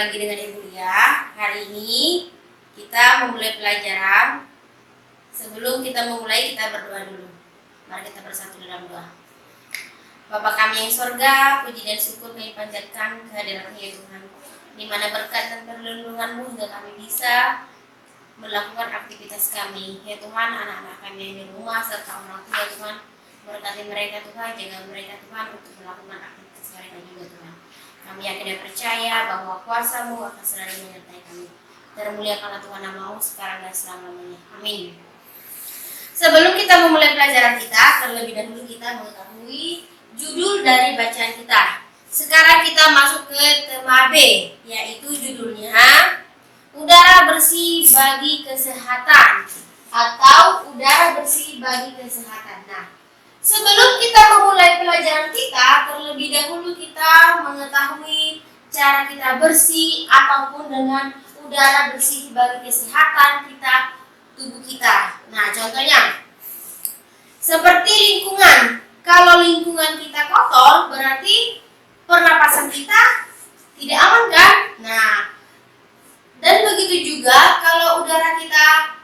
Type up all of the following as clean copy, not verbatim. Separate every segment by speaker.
Speaker 1: lagi dengan Ibu Lia. Hari ini kita memulai pelajaran. Sebelum kita memulai, kita berdoa dulu. Mari kita bersatu dalam doa. Bapa kami yang sorga, puji dan syukur kami panjatkan kehadiran-Mu ya Tuhan, di mana berkat dan perlindungan-Mu hingga kami bisa melakukan aktivitas kami. Ya Tuhan, anak-anak kami yang di rumah serta orang tua Tuhan, berkati mereka Tuhan, jaga mereka Tuhan untuk melakukan aktivitas mereka juga Tuhan. Kami yakin dan percaya bahwa kuasa-Mu akan selalu menyertai kami. Termuliakanlah Tuhan nama-Mu sekarang dan selama-lamanya. Amin. Sebelum kita memulai pelajaran kita, terlebih dahulu kita mengetahui judul dari bacaan kita. Sekarang kita masuk ke tema B, yaitu judulnya Udara Bersih Bagi Kesehatan atau Udara Bersih Bagi Kesehatan. Nah, sebelum kita memulai pelajaran kita, terlebih dahulu kita mengetahui cara kita bersih ataupun dengan udara bersih bagi kesehatan kita, tubuh kita. Nah, contohnya seperti lingkungan. Kalau lingkungan kita kotor, berarti pernapasan kita tidak aman kan? Nah, dan begitu juga kalau udara kita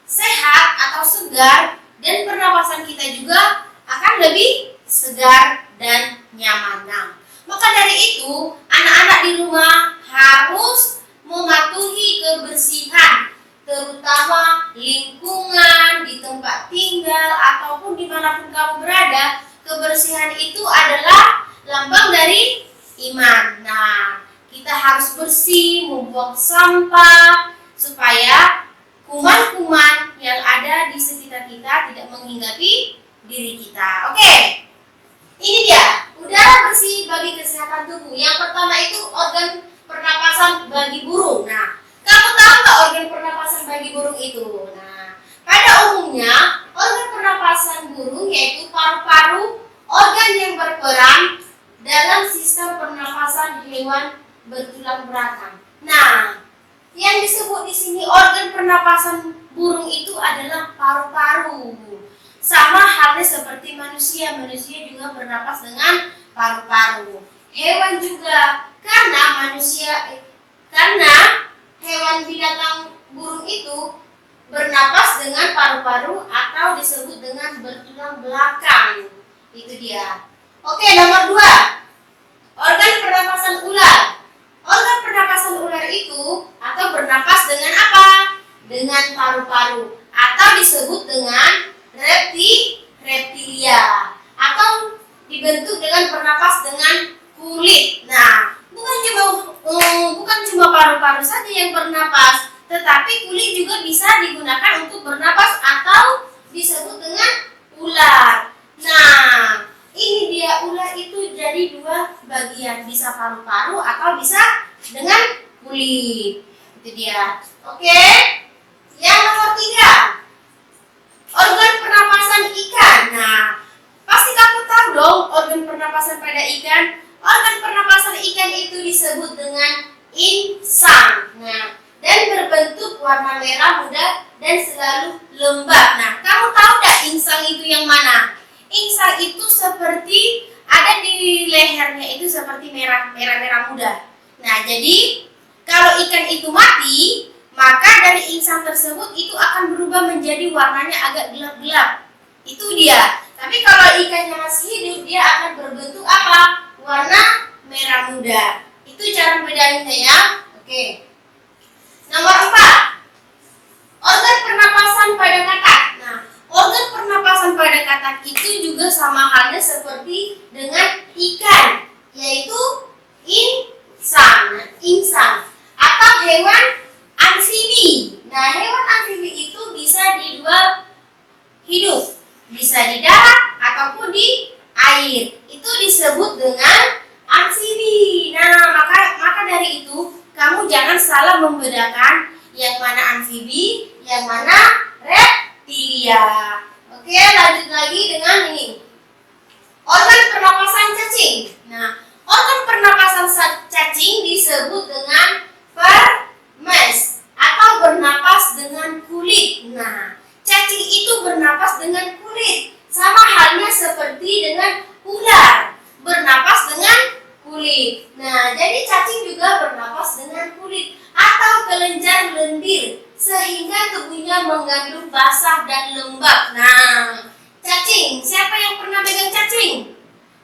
Speaker 1: sehat atau segar dan pernapasan kita juga akan lebih segar dan nyaman. Nah, maka dari itu anak-anak di rumah harus mematuhi kebersihan, terutama lingkungan di tempat tinggal ataupun dimanapun kamu berada. Kebersihan itu adalah lambang dari iman. Nah, kita harus bersih, membuang sampah supaya kuman-kuman yang ada di sekitar kita tidak menghinggapi diri kita. Oke, ini dia udara bersih bagi kesehatan tubuh. Yang pertama itu organ pernapasan bagi burung. Nah, kamu tahu nggak organ pernapasan bagi burung itu? Nah, pada umumnya organ pernapasan burung yaitu paru-paru, organ yang berperan dalam sistem pernapasan hewan bertulang belakang. Nah, yang disebut di sini organ pernapasan burung itu adalah paru-paru. Sama halnya seperti manusia juga bernapas dengan paru-paru. Hewan juga, karena hewan binatang burung itu bernapas dengan paru-paru atau disebut dengan bertulang belakang. Itu dia. Oke, nomor 2. Organ pernapasan ular. Organ pernapasan ular itu atau bernapas dengan apa? Dengan paru-paru atau disebut dengan reptilia atau dibentuk dengan bernapas dengan kulit. Nah, bukan cuma paru-paru saja yang bernapas, tetapi kulit juga bisa digunakan untuk bernapas atau disebut dengan ular. Nah, ini dia, ular itu jadi 2 bagian, bisa paru-paru atau bisa dengan kulit. Itu dia. Oke. Yang nomor 3. Organ pernapasan ikan. Nah, pasti kamu tahu dong organ pernapasan pada ikan. Organ pernapasan ikan itu disebut dengan insang. Nah, dan berbentuk warna merah muda dan selalu lembab. Nah, kamu tahu nggak insang itu yang mana? Insang itu seperti ada di lehernya itu seperti merah muda. Nah, jadi kalau ikan itu mati, maka dari insang tersebut itu akan berubah menjadi warnanya agak gelap-gelap. Itu dia. Tapi kalau ikannya masih hidup, dia akan berbentuk apa? Warna merah muda. Itu cara membedainnya ya. Oke. Nomor 4. Organ pernapasan pada katak. Nah, organ pernapasan pada katak itu juga sama halnya seperti dengan ikan, yaitu insang atau hewan amfibi. Nah, hewan amfibi itu bisa di 2 hidup, bisa di darat ataupun di air. Itu disebut dengan amfibi. Nah, maka dari itu kamu jangan salah membedakan yang mana amfibi, yang mana reptilia. Oke, lanjut lagi dengan ini. Organ pernapasan cacing. Nah, organ pernapasan cacing disebut dengan permes atau bernapas dengan kulit. Nah, cacing itu bernapas dengan kulit. Sama halnya seperti dengan ular, bernapas dengan kulit. kulit. Nah, jadi cacing juga bernapas dengan kulit atau kelenjar lendir sehingga tubuhnya mengandung basah dan lembab. Nah, cacing, siapa yang pernah pegang cacing?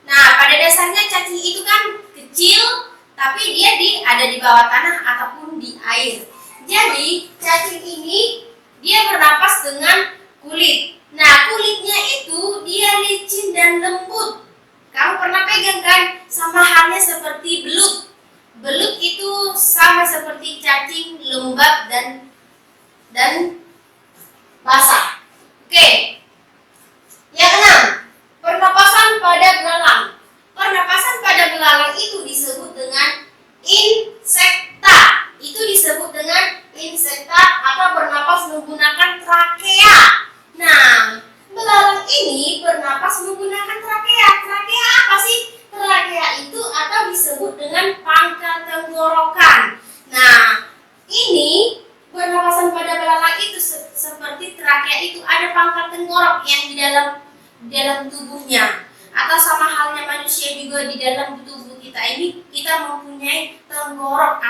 Speaker 1: Nah, pada dasarnya cacing itu kan kecil, tapi dia ada di bawah tanah ataupun di air. Jadi, cacing ini dia bernapas dengan kulit. Nah, kulitnya itu dia licin dan lembut. Kamu pernah pegang kan? Sama halnya seperti belut. Belut itu sama seperti cacing, lembab dan basah. Oke. Yang keenam, pernapasan pada belalang. Pernapasan pada belalang itu disebut dengan insekta. Itu disebut dengan insekta atau bernapas menggunakan trakea. Nah, belalang ini bernapas menggunakan trakea. Trakea apa sih? Trakea itu atau disebut dengan pangkal tenggorokan. Nah, ini pernapasan pada belalang itu seperti trakea itu ada pangkal tenggorok yang di dalam tubuhnya. Atau sama halnya manusia juga di dalam tubuh kita ini kita mempunyai tenggorok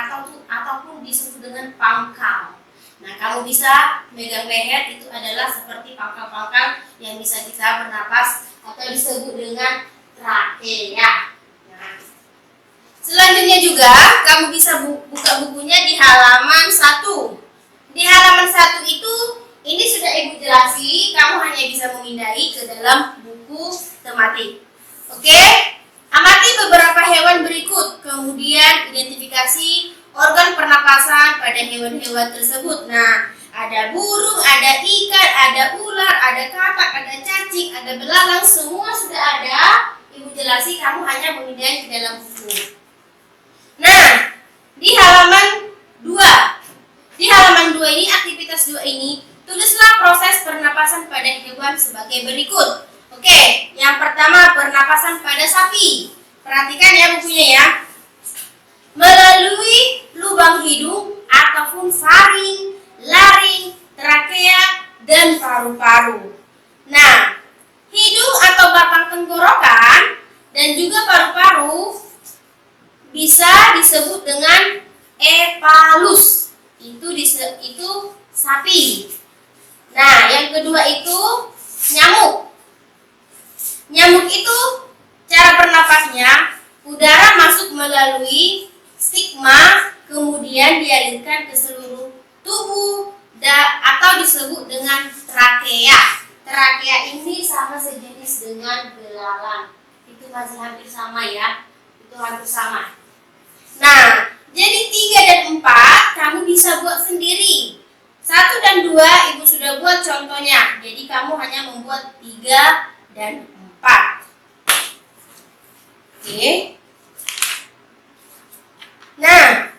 Speaker 1: ataupun disebut dengan pangkal. Nah, kamu bisa megang leher itu adalah seperti pangkal-pangkal yang bisa kita bernapas atau disebut dengan trakea. Nah, selanjutnya juga kamu bisa buka bukunya di halaman 1. Di halaman 1 itu ini sudah Ibu jelasi, kamu hanya bisa memindai ke dalam buku tematik. Oke, amati beberapa hewan berikut, kemudian identifikasi organ pernapasan pada hewan-hewan tersebut. Nah, ada burung, ada ikan, ada ular, ada katak, ada cacing, ada belalang, semua sudah ada. Ibu jelasi, kamu hanya memindai ke dalam buku. Nah, di halaman 2. Di halaman 2 ini, aktivitas 2 ini, tulislah proses pernapasan pada hewan sebagai berikut. Oke, yang pertama pernapasan pada sapi. Perhatikan ya bukunya ya. Melalui lubang hidung ataupun faring, laring, trakea, dan paru-paru. Nah, hidung atau batang tenggorokan dan juga paru-paru bisa disebut dengan epalus. Itu sapi. Nah, yang kedua itu nyamuk. Nyamuk itu cara bernapasnya, udara masuk melalui stigma, kemudian dialirkan ke seluruh tubuh atau disebut dengan trakea. Trakea ini sama sejenis dengan belalang. Itu masih hampir sama ya. Itu hampir sama. Nah, jadi 3 dan 4 kamu bisa buat sendiri. 1 dan 2 Ibu sudah buat contohnya. Jadi kamu hanya membuat 3 dan 4. Oke. Nah,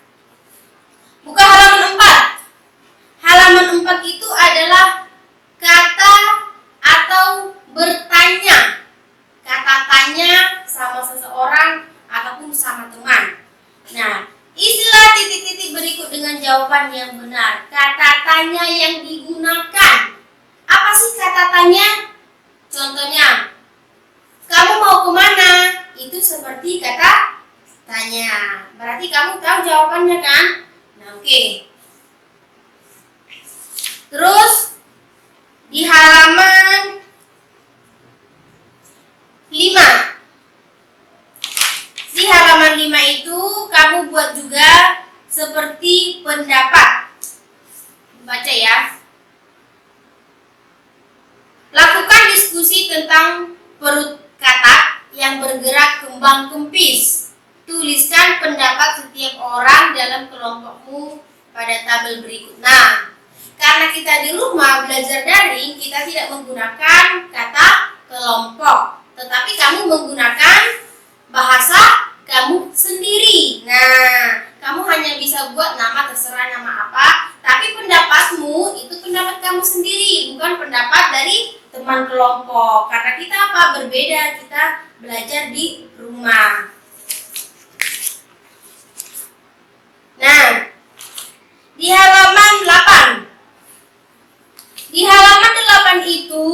Speaker 1: buka halaman 4. Halaman 4 itu adalah kata atau bertanya. Kata tanya sama seseorang ataupun sama teman. Nah, istilah titik-titik berikut dengan jawaban yang benar. Kata tanya yang digunakan. Apa sih kata tanya? Contohnya, kamu mau kemana? Itu seperti kata tanya. Berarti kamu tahu jawabannya kan? Nah, oke. Terus di halaman 5. Di halaman 5 itu kamu buat juga seperti pendapat. Baca ya. Lakukan diskusi tentang perut katak yang bergerak kembang kempis. Tuliskan pendapat setiap orang dalam kelompokmu pada tabel berikut. Nah, karena kita di rumah belajar daring, kita tidak menggunakan kata kelompok, tetapi kamu menggunakan bahasa kamu sendiri. Nah, kamu hanya bisa buat nama, terserah nama apa, tapi pendapatmu itu pendapat kamu sendiri, bukan pendapat dari teman kelompok. Karena kita apa? Berbeda, kita belajar di rumah. Nah, di halaman 8. Di halaman 8 itu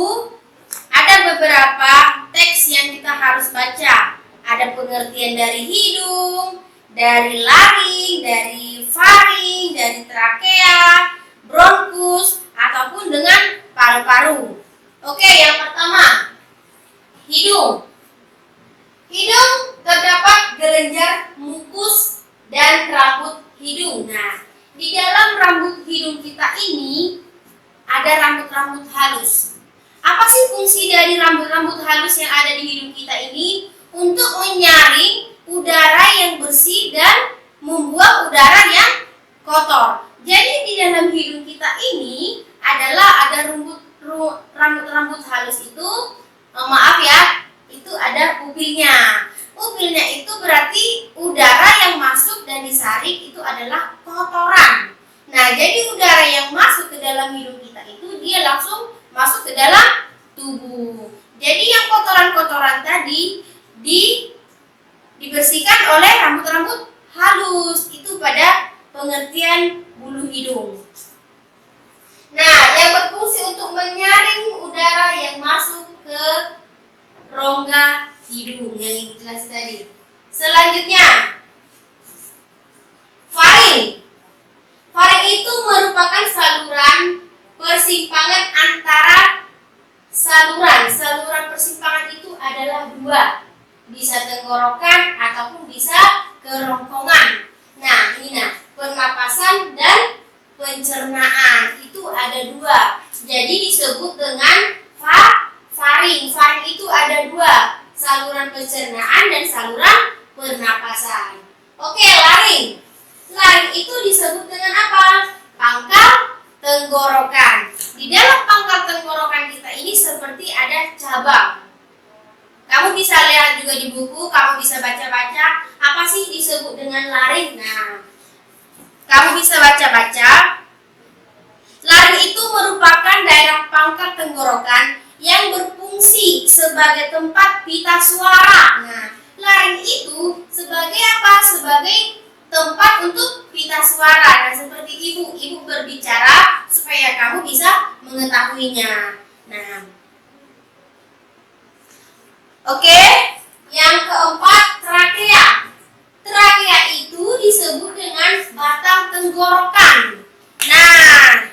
Speaker 1: ada beberapa teks yang kita harus baca. Ada pengertian dari hidung, dari laring, dari faring, dari trakea, bronkus, ataupun dengan paru-paru. Oke, yang pertama, hidung. Hidung terdapat kelenjar mukus dan rambut hidung. Nah, di dalam rambut hidung kita ini ada rambut-rambut halus. Apa sih fungsi dari rambut-rambut halus yang ada di hidung kita ini? Untuk menyaring udara yang bersih dan membuang udara yang kotor. Jadi di dalam hidung kita ini adalah ada rambut-rambut halus itu, maaf ya, itu ada pupilnya. Pupilnya itu berarti udara yang masuk dan disaring itu adalah kotoran. Nah, jadi udara yang masuk ke dalam hidung kita itu dia langsung masuk ke dalam tubuh. Jadi yang kotoran-kotoran tadi dibersihkan oleh rambut-rambut halus, itu pada pengertian bulu hidung. Nah, yang berfungsi untuk menyaring udara yang masuk ke rongga hidung yang dijelaskan tadi. Selanjutnya, faring. Faring itu merupakan saluran persimpangan antara saluran persimpangan itu adalah dua, bisa tenggorokan ataupun bisa kerongkongan. Nah, ini pernapasan dan pencernaan itu ada dua, jadi disebut dengan faring. Faring itu ada dua, saluran pencernaan dan saluran pernapasan. Oke, laring. Laring itu disebut dengan apa? Pangkal tenggorokan. Di dalam pangkal tenggorokan kita ini seperti ada cabang. Kamu bisa lihat juga di buku, kamu bisa baca-baca apa sih disebut dengan laring. Nah, kamu bisa baca-baca. Laring itu merupakan daerah pangkal tenggorokan yang berfungsi sebagai tempat pita suara. Nah, laring itu sebagai apa? Sebagai tempat untuk pita suara. Nah, seperti ibu berbicara supaya kamu bisa mengetahuinya. Nah, oke, yang keempat, trakea. Trakea itu disebut dengan batang tenggorokan. Nah,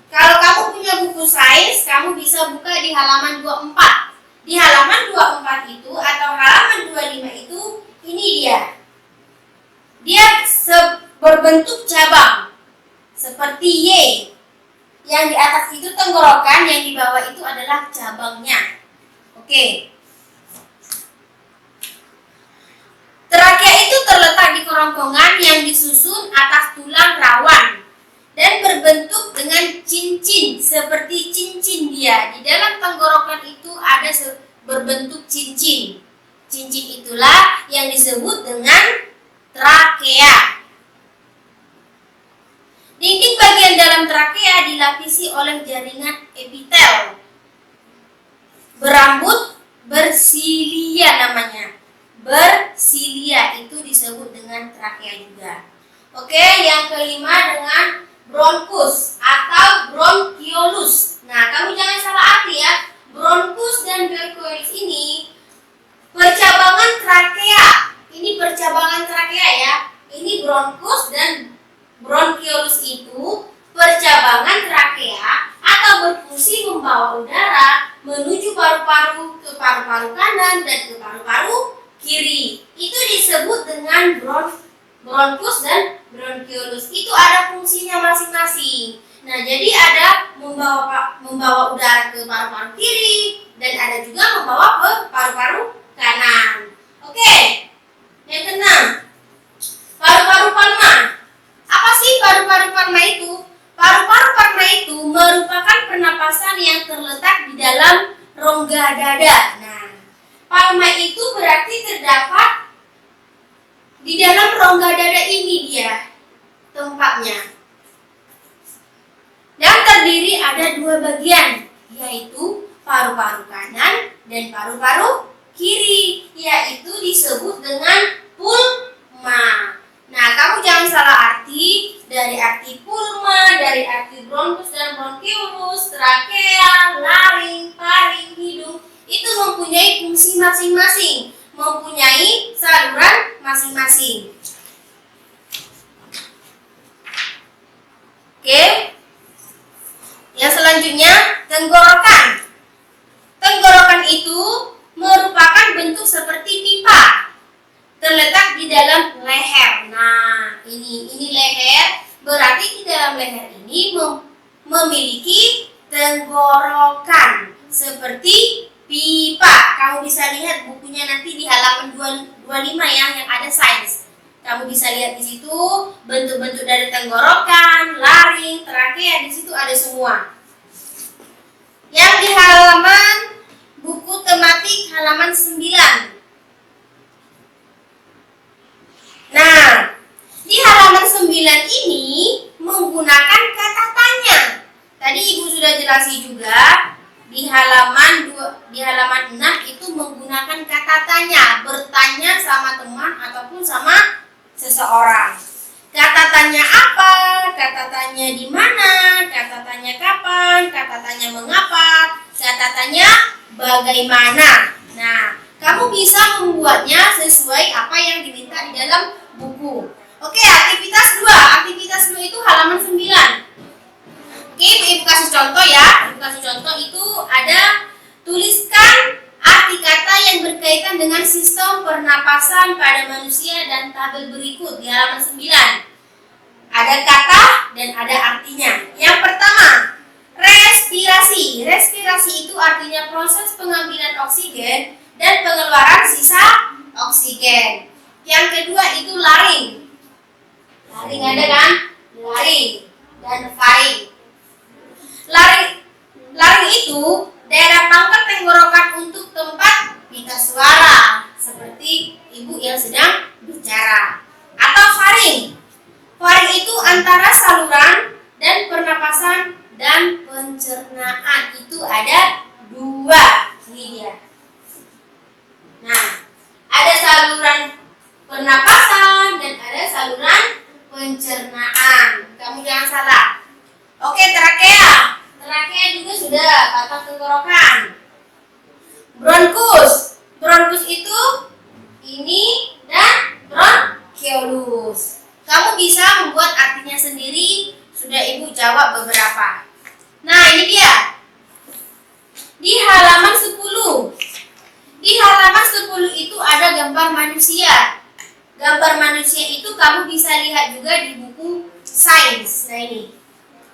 Speaker 1: kalau kamu punya buku sains, kamu bisa buka di halaman 24. Di halaman 24 itu atau halaman 25 itu, ini dia. Dia berbentuk cabang seperti Y. Yang di atas itu tenggorokan, yang di bawah itu adalah cabangnya. Oke. Trakea itu terletak di kerongkongan yang disusun atas tulang rawan dan berbentuk dengan cincin, seperti cincin dia. Di dalam tenggorokan itu ada berbentuk cincin. Cincin itulah yang disebut dengan trakea. Dinding bagian dalam trakea dilapisi oleh jaringan epitel berambut bersilia namanya. Bersilia itu disebut dengan trakea juga. Oke, yang kelima dengan bronkus atau bronkiolus. Nah, kamu jangan salah arti ya. Bronkus dan bronkiolus ini percabangan trakea. Ini percabangan trakea ya. Ini bronkus dan bronkiolus itu percabangan trakea atau berfungsi membawa udara menuju paru-paru, ke paru-paru kanan dan ke paru-paru kiri. Itu disebut dengan bronkus dan bronkiolus. Itu ada fungsinya masing-masing. Nah, jadi ada membawa udara ke paru-paru kiri dan ada juga membawa ke paru-paru kanan. Oke. Yang keenam, paru-paru palma. Apa sih paru-paru palma itu? Paru-paru palma itu merupakan pernapasan yang terletak di dalam rongga dada. Nah, palma itu berarti terdapat di dalam rongga dada ini dia tempatnya. Dan terdiri ada dua bagian, yaitu paru-paru kanan dan paru-paru kiri, yaitu disebut dengan pulma. Nah, kamu jangan salah arti. Dari arti pulma, dari arti bronkus dan bronkiolus, trakea, laring, faring, hidung, itu mempunyai fungsi masing-masing. mempunyai saluran masing-masing. Oke. Yang selanjutnya, tenggorokan. Tenggorokan itu merupakan bentuk seperti pipa, terletak di dalam leher. Nah, ini leher, berarti di dalam leher ini memiliki tenggorokan seperti pipa. Kamu bisa lihat bukunya nanti di halaman 25 ya, yang ada sains. Kamu bisa lihat di situ bentuk-bentuk dari tenggorokan, laring, trakea, di situ ada semua. Yang di halaman buku tematik halaman 9. Nah, di halaman 9 ini menggunakan kata tanya. Tadi Ibu sudah jelasin juga di halaman 6 itu menggunakan kata tanya, bertanya sama teman ataupun sama seseorang. Kata tanya apa? Kata tanya di mana? Kata tanya kapan? Kata tanya mengapa? Kata tanya bagaimana? Nah, kamu bisa membuatnya sesuai apa yang diminta di dalam buku. Oke, aktivitas 2. Aktivitas 2 itu halaman 9. Oke, Ibu kasih contoh ya. Ibu kasih contoh itu ada tuliskan arti kata yang berkaitan dengan sistem pernapasan pada manusia dan tabel berikut di halaman 9. Ada kata dan ada artinya. Yang pertama, respirasi. Respirasi itu artinya proses pengambilan oksigen dan pengeluaran sisa oksigen. Yang kedua itu laring. Laring ada kan? Laring dan faring. Laring itu daerah pangkat tenggorokan untuk tempat pita suara, seperti ibu yang sedang bicara. Atau faring. Faring itu antara saluran dan pernapasan dan pencernaan, itu ada 2. Ini dia. Nah, ada saluran pernapasan dan ada saluran pencernaan. Kamu jangan salah. Oke, trakea. Trakea juga sudah, batang tenggorokan. Bronkus. Bronkus itu ini dan bronkiolus. Kamu bisa membuat artinya sendiri, sudah Ibu jawab beberapa. Nah, ini dia. Di halaman 10. Di halaman 10 itu ada gambar manusia. Gambar manusia itu kamu bisa lihat juga di buku sains. Nah, ini.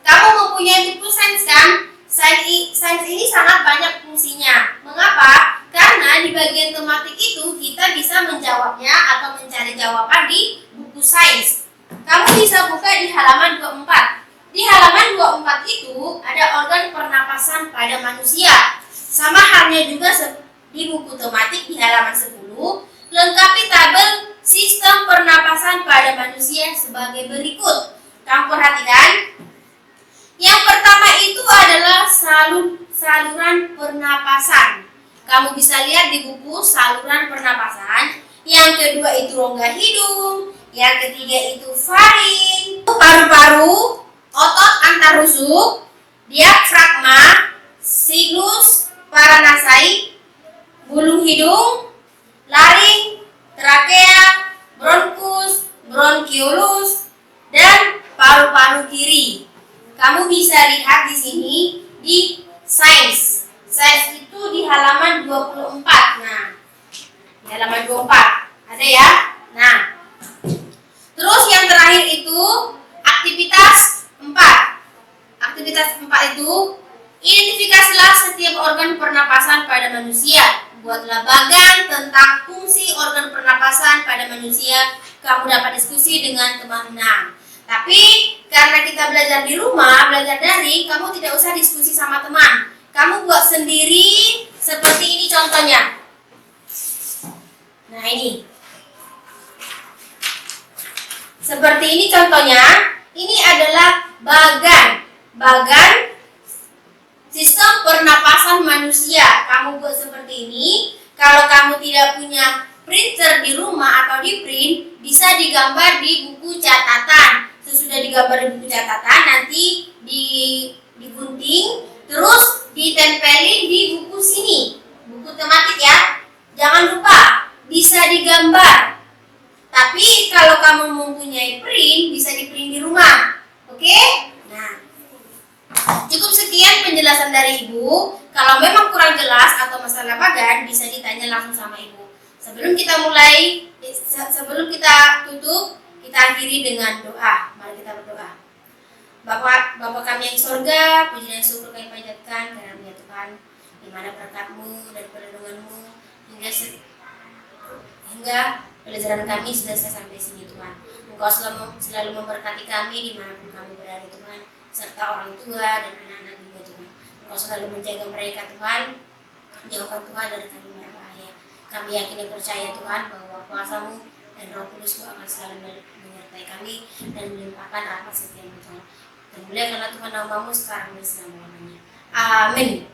Speaker 1: Kamu mempunyai buku sains kan? Sains ini sangat banyak fungsinya. Mengapa? Karena di bagian tematik itu kita bisa menjawabnya atau mencari jawaban di buku sains. Kamu bisa buka di halaman 24. Di halaman 24 itu ada organ pernapasan pada manusia. Sama halnya juga di buku tematik di halaman 10, lengkapi tabel sistem pernapasan pada manusia sebagai berikut. Kamu perhatikan. Yang pertama itu adalah saluran pernapasan. Kamu bisa lihat di buku saluran pernapasan. Yang kedua itu rongga hidung. Yang ketiga itu faring, paru-paru, otot antar rusuk, diafragma, sinus paranasai, bulung hidung, laring, trakea, bronkus, bronkiolus, dan paru-paru kiri. Kamu bisa lihat di sini di sains. Sains itu di halaman 24. Nah, di halaman 24 ada ya. Nah, terus yang terakhir itu aktivitas 4. Aktivitas 4 itu identifikasilah setiap organ pernapasan pada manusia. Buatlah bagan tentang fungsi organ pernapasan pada manusia. Kamu dapat diskusi dengan teman. Nah, tapi karena kita belajar di rumah, belajar daring, kamu tidak usah diskusi sama teman. Kamu buat sendiri seperti ini contohnya. Nah, ini. Seperti ini contohnya. Ini adalah bagan sistem pernapasan manusia. Kamu buat seperti ini. Kalau kamu tidak punya printer di rumah atau di print, bisa digambar di buku catatan. Sesudah digambar di buku catatan, nanti digunting, terus ditempelin di buku sini, buku tematik ya. Jangan lupa di digambar. Tapi kalau kamu mempunyai print, bisa di print di rumah. Oke? Nah, cukup sekian penjelasan dari Ibu. Kalau memang kurang jelas atau masalah bagan, bisa ditanya langsung sama Ibu. Sebelum kita tutup, kita akhiri dengan doa. Mari kita berdoa. Bapak kami yang surga, puji dan syukur kami panjatkan karena ya Tuhan, di mana berkat-Mu dan perlindungan-Mu hingga pelajaran kami sudah selesai sampai sini Tuhan. Engkau selalu memberkati kami dimanapun kami berada Tuhan, serta orang tua dan anak-anak juga Tuhan. Engkau selalu menjaga mereka Tuhan, jauhkan Tuhan dari kami bahaya. Kami yakin dan percaya Tuhan bahwa kuasa-Mu dan Roh Kudus-Mu akan selalu menyertai kami dan melimpahkan rahmat setiap Tuhan. Dan muliakanlah Tuhan nama-Mu sekarang dan selama-lamanya. Amin.